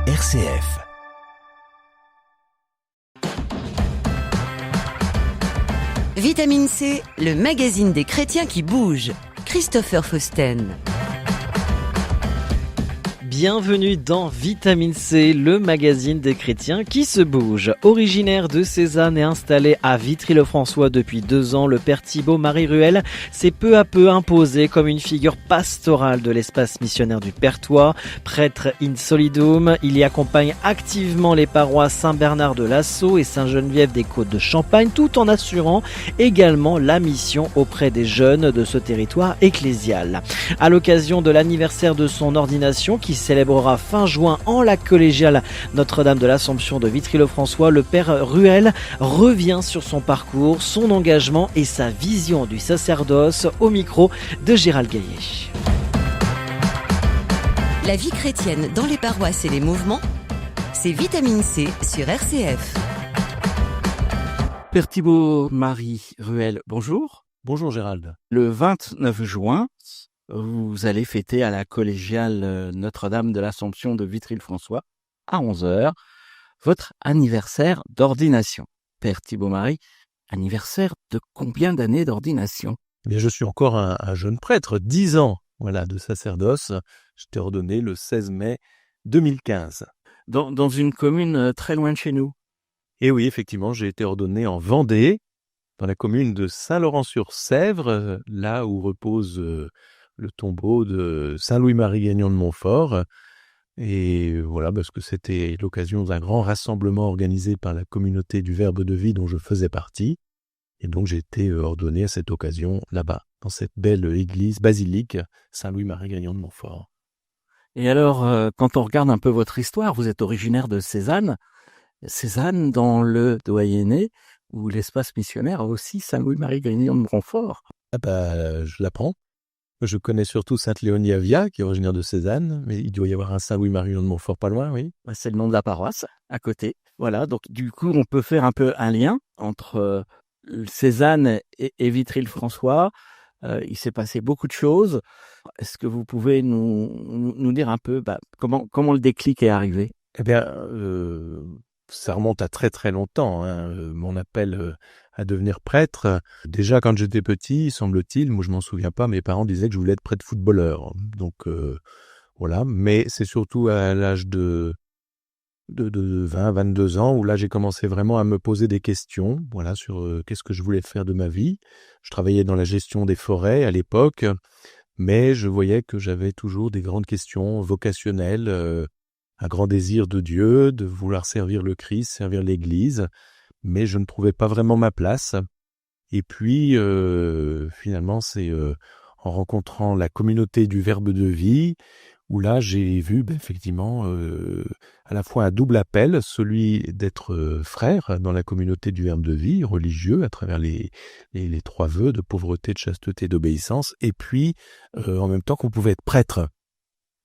RCF. Vitamine C, le magazine des chrétiens qui bougent. Christopher Fausten. Bienvenue dans Vitamine C, le magazine des chrétiens qui se bougent. Originaire de Cézanne et installé à Vitry-le-François depuis 2 ans, le père Thibaut Marie Ruel s'est peu à peu imposé comme une figure pastorale de l'espace missionnaire du Perthois. Prêtre in solidum, il y accompagne activement les paroisses Saint-Bernard de Lassau et Sainte-Geneviève des Côtes de Champagne, tout en assurant également la mission auprès des jeunes de ce territoire ecclésial. À l'occasion de l'anniversaire de son ordination qui célébrera fin juin en la collégiale Notre-Dame de l'Assomption de Vitry-le-François, le père Ruel revient sur son parcours, son engagement et sa vision du sacerdoce au micro de Gérald Gaillet. La vie chrétienne dans les paroisses et les mouvements, c'est Vitamine C sur RCF. Père Thibaut Marie Ruel, bonjour. Bonjour Gérald. Le 29 juin, vous allez fêter à la collégiale Notre-Dame de l'Assomption de Vitry-le-François à 11h votre anniversaire d'ordination. Père Thibaut Marie, anniversaire de combien d'années d'ordination ? Eh bien, je suis encore un jeune prêtre, 10 ans de sacerdoce. J'étais ordonné le 16 mai 2015. Dans une commune très loin de chez nous. Et oui, effectivement, j'ai été ordonné en Vendée, dans la commune de Saint-Laurent-sur-Sèvre, là où repose le tombeau de Saint-Louis-Marie Grignion de Montfort. Et voilà, parce que c'était l'occasion d'un grand rassemblement organisé par la communauté du Verbe de Vie dont je faisais partie. Et donc j'ai été ordonné à cette occasion là-bas, dans cette belle église basilique Saint-Louis-Marie Grignion de Montfort. Et alors, quand on regarde un peu votre histoire, vous êtes originaire de Cézanne. Cézanne, dans le doyenné, où l'espace missionnaire a aussi Saint-Louis-Marie Grignion de Montfort. Je l'apprends. Je connais surtout Sainte-Léonie Avia, qui est originaire de Cézanne, mais il doit y avoir un Saint-Louis-Marie Grignion de Montfort pas loin, oui. C'est le nom de la paroisse, à côté. Voilà, donc du coup, on peut faire un peu un lien entre Cézanne et Vitry-le-François. Il s'est passé beaucoup de choses. Est-ce que vous pouvez nous dire un peu comment le déclic est arrivé ? Eh bien, ça remonte à très très longtemps, mon appel à devenir prêtre. Déjà quand j'étais petit, semble-t-il, moi je m'en souviens pas, mes parents disaient que je voulais être prêtre footballeur. Donc voilà, mais c'est surtout à l'âge de 20-22 ans où là j'ai commencé vraiment à me poser des questions, sur qu'est-ce que je voulais faire de ma vie. Je travaillais dans la gestion des forêts à l'époque, mais je voyais que j'avais toujours des grandes questions vocationnelles, un grand désir de Dieu, de vouloir servir le Christ, servir l'Église, mais je ne trouvais pas vraiment ma place. Et puis, finalement, c'est en rencontrant la communauté du Verbe de Vie, où là, j'ai vu effectivement à la fois un double appel, celui d'être frère dans la communauté du Verbe de Vie, religieux, à travers les 3 vœux de pauvreté, de chasteté, d'obéissance, et puis en même temps qu'on pouvait être prêtre.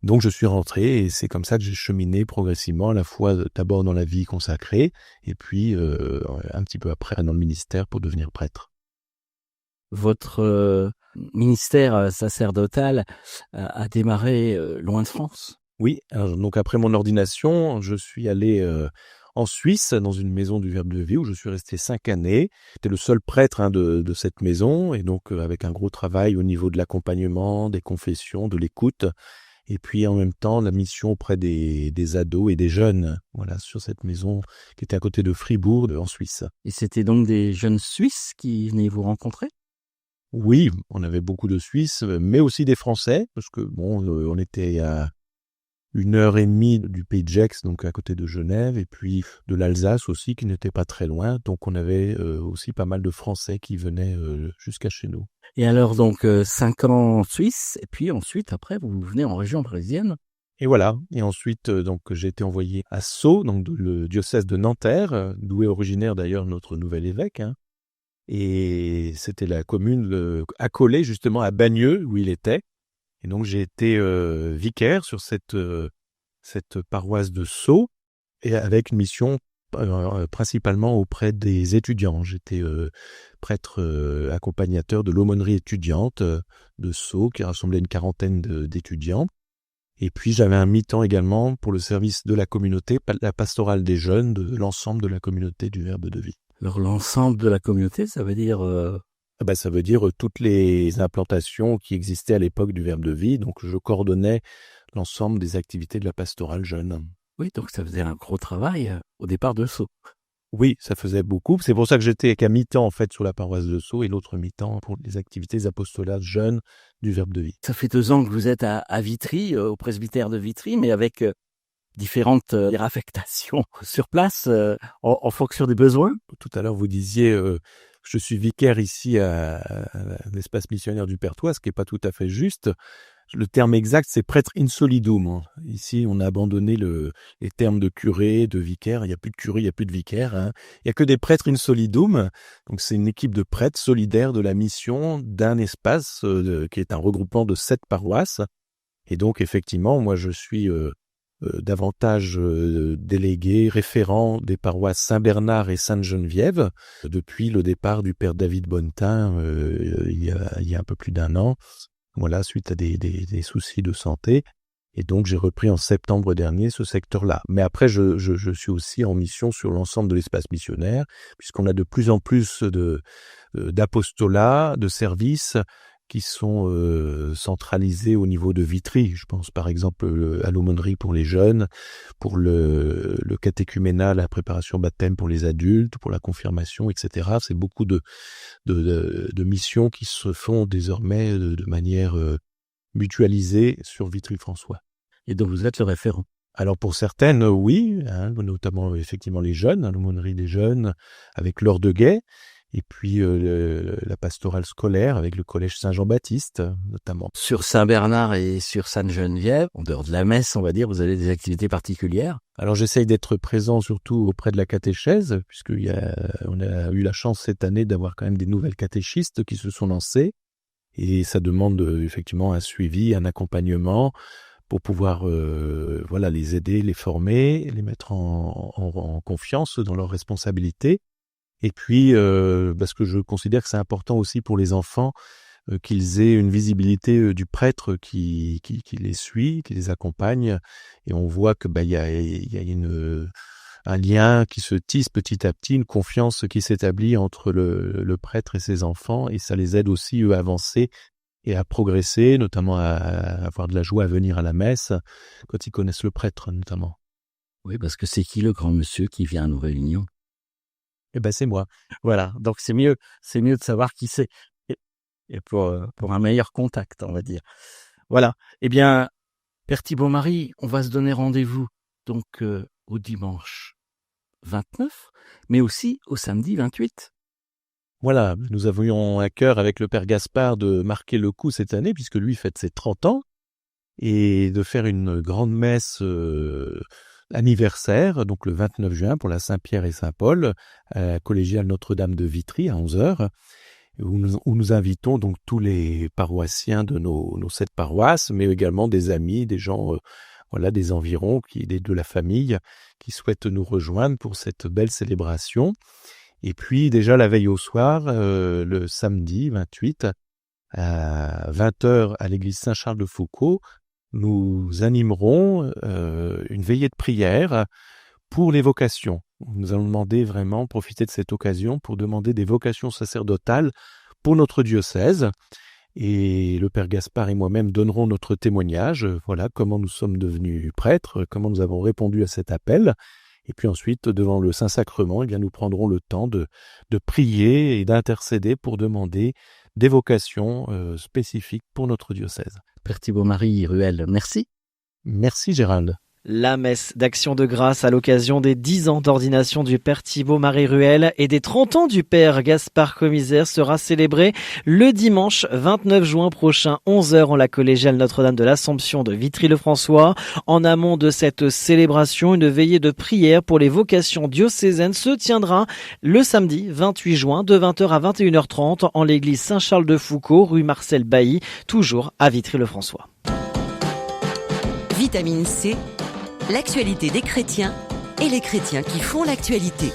Donc je suis rentré et c'est comme ça que j'ai cheminé progressivement, à la fois d'abord dans la vie consacrée et puis un petit peu après dans le ministère pour devenir prêtre. Votre ministère sacerdotal a démarré loin de France ? Oui, alors, donc après mon ordination, je suis allé en Suisse, dans une maison du Verbe de Vie où je suis resté 5 années. J'étais le seul prêtre de cette maison et donc avec un gros travail au niveau de l'accompagnement, des confessions, de l'écoute. Et puis en même temps, la mission auprès des ados et des jeunes, sur cette maison qui était à côté de Fribourg, en Suisse. Et c'était donc des jeunes Suisses qui venaient vous rencontrer ? Oui, on avait beaucoup de Suisses, mais aussi des Français, parce que on était à 1h30 du pays de Gex, donc à côté de Genève, et puis de l'Alsace aussi, qui n'était pas très loin. Donc on avait aussi pas mal de Français qui venaient jusqu'à chez nous. Et alors donc 5 ans en Suisse, et puis ensuite après vous venez en région parisienne. Et voilà. Et ensuite donc j'ai été envoyé à Sceaux, donc le diocèse de Nanterre, d'où est originaire d'ailleurs notre nouvel évêque. Et c'était la commune accolée justement à Bagneux où il était. Et donc j'ai été vicaire sur cette paroisse de Sceaux et avec une mission principalement auprès des étudiants. J'étais prêtre accompagnateur de l'aumônerie étudiante de Sceaux qui rassemblait une 40aine d'étudiants. Et puis j'avais un mi-temps également pour le service de la communauté, la pastorale des jeunes, de l'ensemble de la communauté du Verbe de Vie. Alors l'ensemble de la communauté, ça veut dire... Ça veut dire toutes les implantations qui existaient à l'époque du Verbe de Vie. Donc je coordonnais l'ensemble des activités de la pastorale jeune. Oui, donc ça faisait un gros travail au départ de Sceaux. Oui, ça faisait beaucoup. C'est pour ça que j'étais qu'à mi-temps en fait sur la paroisse de Sceaux et l'autre mi-temps pour les activités apostolales jeunes du Verbe de Vie. Ça fait 2 ans que vous êtes à Vitry, au presbytère de Vitry, mais avec différentes affectations sur place en fonction des besoins. Tout à l'heure, vous disiez je suis vicaire ici à l'espace missionnaire du Perthois, ce qui n'est pas tout à fait juste. Le terme exact, c'est prêtre in solidum. Ici, on a abandonné les termes de curé, de vicaire. Il n'y a plus de curé, il n'y a plus de vicaire. Il n'y a que des prêtres in solidum. Donc, c'est une équipe de prêtres solidaires de la mission d'un espace qui est un regroupement de 7 paroisses. Et donc, effectivement, moi, je suis davantage délégué, référent des paroisses Saint-Bernard et Sainte-Geneviève depuis le départ du père David Bonnetin il y a un peu plus d'1 an. Voilà, suite à des soucis de santé. Et donc, j'ai repris en septembre dernier ce secteur-là. Mais après, je suis aussi en mission sur l'ensemble de l'espace missionnaire, puisqu'on a de plus en plus d'apostolats, de services qui sont centralisés au niveau de Vitry. Je pense par exemple à l'aumônerie pour les jeunes, pour le catéchuménat, la préparation baptême pour les adultes, pour la confirmation, etc. C'est beaucoup de missions qui se font désormais de manière mutualisée sur Vitry-François. Et donc vous êtes le référent. Alors pour certaines, oui, notamment effectivement les jeunes, l'aumônerie des jeunes avec Laure Deguet, et puis la pastorale scolaire avec le collège Saint-Jean-Baptiste notamment. Sur Saint-Bernard et sur Sainte-Geneviève, en dehors de la messe, on va dire, vous avez des activités particulières? Alors j'essaye d'être présent surtout auprès de la catéchèse, puisqu'on a eu la chance cette année d'avoir quand même des nouvelles catéchistes qui se sont lancées, et ça demande effectivement un suivi, un accompagnement pour pouvoir les aider, les former, les mettre en confiance dans leurs responsabilités. Et puis, parce que je considère que c'est important aussi pour les enfants qu'ils aient une visibilité du prêtre qui les suit, qui les accompagne. Et on voit que il y a un lien qui se tisse petit à petit, une confiance qui s'établit entre le prêtre et ses enfants. Et ça les aide aussi, eux, à avancer et à progresser, notamment à avoir de la joie à venir à la messe, quand ils connaissent le prêtre, notamment. Oui, parce que c'est qui le grand monsieur qui vient à nos réunions? C'est moi. Voilà, donc c'est mieux de savoir qui c'est, et pour un meilleur contact, on va dire. Voilà, eh bien, Père Thibaut-Marie, on va se donner rendez-vous donc au dimanche 29, mais aussi au samedi 28. Voilà, nous avions à cœur avec le Père Gaspard de marquer le coup cette année, puisque lui fête ses 30 ans, et de faire une grande messe anniversaire, donc le 29 juin pour la Saint-Pierre et Saint-Paul, à la collégiale Notre-Dame de Vitry à 11h, où nous invitons donc tous les paroissiens de nos 7 paroisses, mais également des amis, des gens des environs, de la famille, qui souhaitent nous rejoindre pour cette belle célébration. Et puis déjà la veille au soir, le samedi 28, à 20h à l'église Saint-Charles-de-Foucauld, nous animerons une veillée de prière pour les vocations. Nous allons profiter de cette occasion pour demander des vocations sacerdotales pour notre diocèse. Et le Père Gaspard et moi-même donnerons notre témoignage, comment nous sommes devenus prêtres, comment nous avons répondu à cet appel. Et puis ensuite, devant le Saint-Sacrement, nous prendrons le temps de prier et d'intercéder pour demander des vocations spécifiques pour notre diocèse. Père Thibaut-Marie Ruel, merci. Merci Gérald. La messe d'action de grâce à l'occasion des 10 ans d'ordination du Père Thibaut-Marie Ruel et des 30 ans du Père Gaspard Commissaire sera célébrée le dimanche 29 juin prochain, 11h en la collégiale Notre-Dame de l'Assomption de Vitry-le-François. En amont de cette célébration, une veillée de prière pour les vocations diocésaines se tiendra le samedi 28 juin de 20h à 21h30 en l'église Saint-Charles-de-Foucauld, rue Marcel Bailly, toujours à Vitry-le-François. Vitamine C, l'actualité des chrétiens et les chrétiens qui font l'actualité.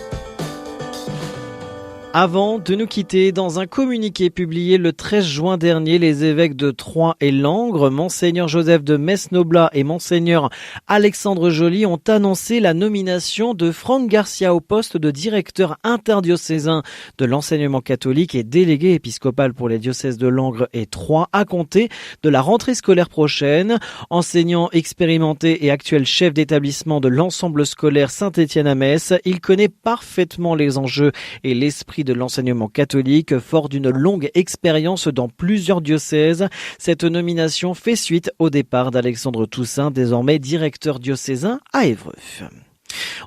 Avant de nous quitter, dans un communiqué publié le 13 juin dernier, les évêques de Troyes et Langres, Monseigneur Joseph de Metz-Noblat et Monseigneur Alexandre Joly ont annoncé la nomination de Franck Garcia au poste de directeur interdiocésain de l'enseignement catholique et délégué épiscopal pour les diocèses de Langres et Troyes à compter de la rentrée scolaire prochaine. Enseignant expérimenté et actuel chef d'établissement de l'ensemble scolaire Saint-Étienne à Metz, il connaît parfaitement les enjeux et l'esprit de l'enseignement catholique, fort d'une longue expérience dans plusieurs diocèses. Cette nomination fait suite au départ d'Alexandre Toussaint, désormais directeur diocésain à Évreux.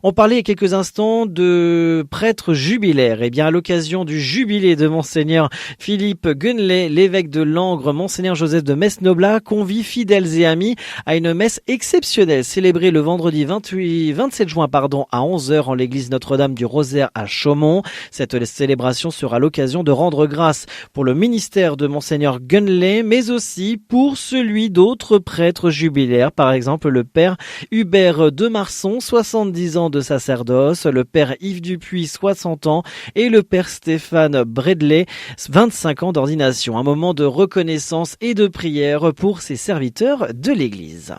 On parlait il y a quelques instants de prêtre jubilaire. Eh bien, à l'occasion du jubilé de Monseigneur Philippe Guenlet, l'évêque de Langres, Monseigneur Joseph de Metz-Noblat convie fidèles et amis à une messe exceptionnelle célébrée le vendredi 27 juin à 11h en l'église Notre-Dame du Rosaire à Chaumont. Cette célébration sera l'occasion de rendre grâce pour le ministère de Monseigneur Guenlet, mais aussi pour celui d'autres prêtres jubilaires, par exemple le père Hubert de Marson, 70 ans de sacerdoce, le père Yves Dupuis, 60 ans, et le père Stéphane Bredley, 25 ans d'ordination. Un moment de reconnaissance et de prière pour ces serviteurs de l'Église.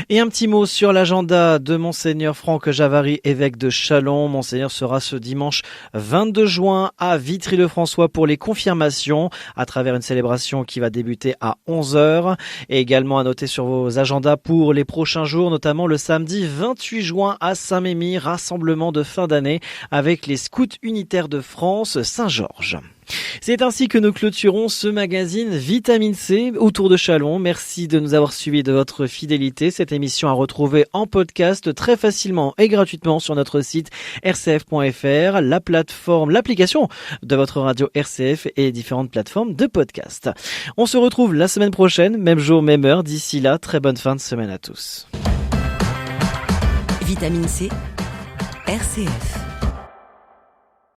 Et un petit mot sur l'agenda de Monseigneur Franck Javary, évêque de Châlons. Monseigneur sera ce dimanche 22 juin à Vitry-le-François pour les confirmations à travers une célébration qui va débuter à 11h. Et également à noter sur vos agendas pour les prochains jours, notamment le samedi 28 juin à Saint-Mémy, rassemblement de fin d'année avec les scouts unitaires de France Saint-Georges. C'est ainsi que nous clôturons ce magazine Vitamine C autour de Châlons. Merci de nous avoir suivis, de votre fidélité. Cette émission à retrouver en podcast très facilement et gratuitement sur notre site rcf.fr, l'application de votre radio RCF et différentes plateformes de podcast. On se retrouve la semaine prochaine, même jour, même heure. D'ici là, très bonne fin de semaine à tous. Vitamine C, RCF.